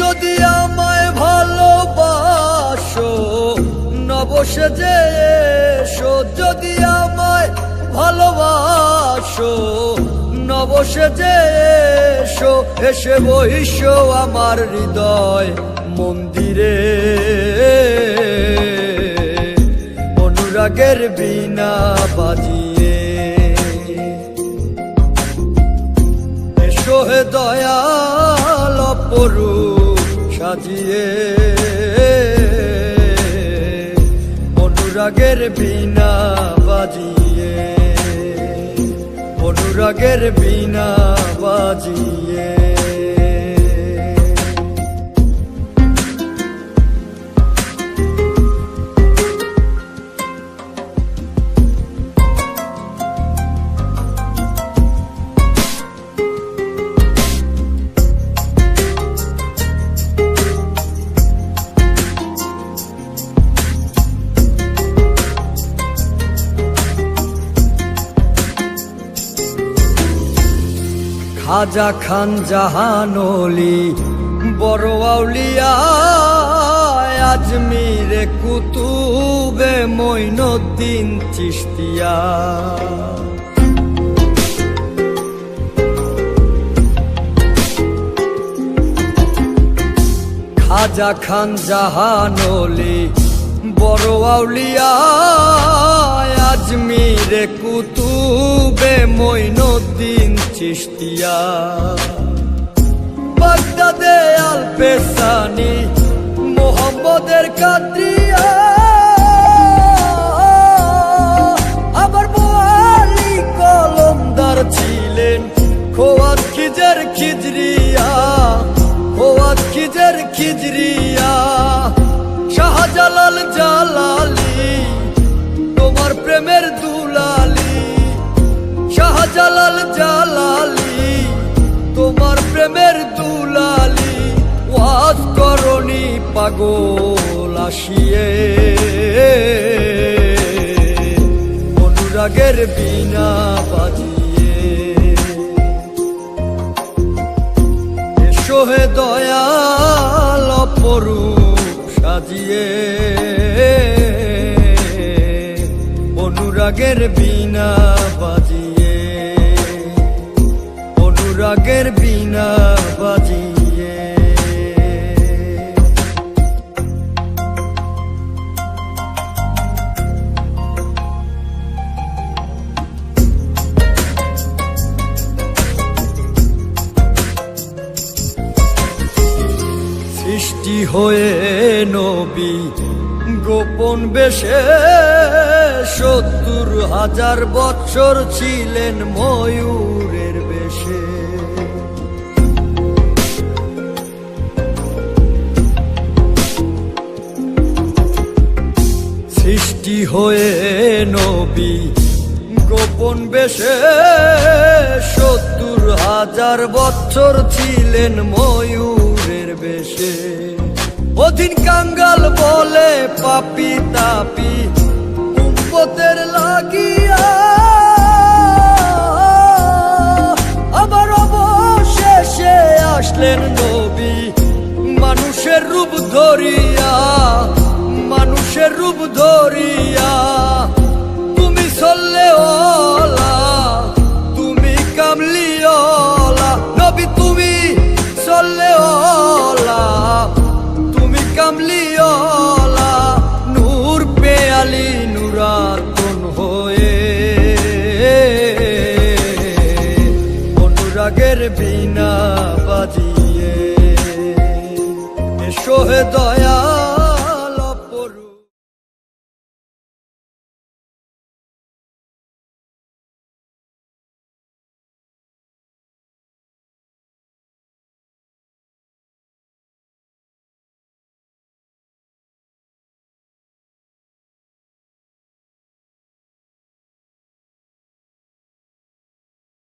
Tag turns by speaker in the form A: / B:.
A: যদি আমায় ভালোবাসো নবসেজে এসো, যদি আমায় ভালোবাসো নবসেজে এসো, এসে বহিসো আমার হৃদয় মন্দিরে, অনুরাগের বীণা বাজিয়ে। এসো হে দয়াল অপরূপ সাজিয়ে, অনুরাগের বীণা বাজিয়ে, অনুরাগের বীণা বাজিয়ে। খাজা খান জাহানলি বড় আউলিয়া, আজমিরে কুতুবে মঈনুদ্দিন চিশতিয়া। খাজা খান জাহানলি বড় আউলিয়া, আজমিরে কুতুবে মঈনুদ্দিন চিশতিয়া। বাগদাদে আল পেসানি মোহাম্মদের কাদরিয়া, আবার বোয়ালি কলমদার ছিলেন খোয়াত খিজর খিজরিয়া, খোয়াত খিজর খিজরিয়া। শাহজালাল জালালি তোমার প্রেমের দুলালি, শাহজালাল জালালি তোমার প্রেমের দুলালি। ওয়াজ করনি পাগল আসিয়ে, অনুরাগের বীণা বাজিয়ে। এসো হে দয়াল অপরূপ সাজিয়ে, অনুরাগের বীণা বাজিয়ে, অনুরাগের বীণা বাজিয়ে। সৃষ্টি হয়ে নবী গোপন বেশে ৭০,০০০ বৎসর ছিলেন ময়ূরের বেশে। সৃষ্টি হয়ে নবী গোপন বেশে ৭০,০০০ বৎসর ছিলেন ময়ূরের বেশে। অধীন কাঙ্গাল বলে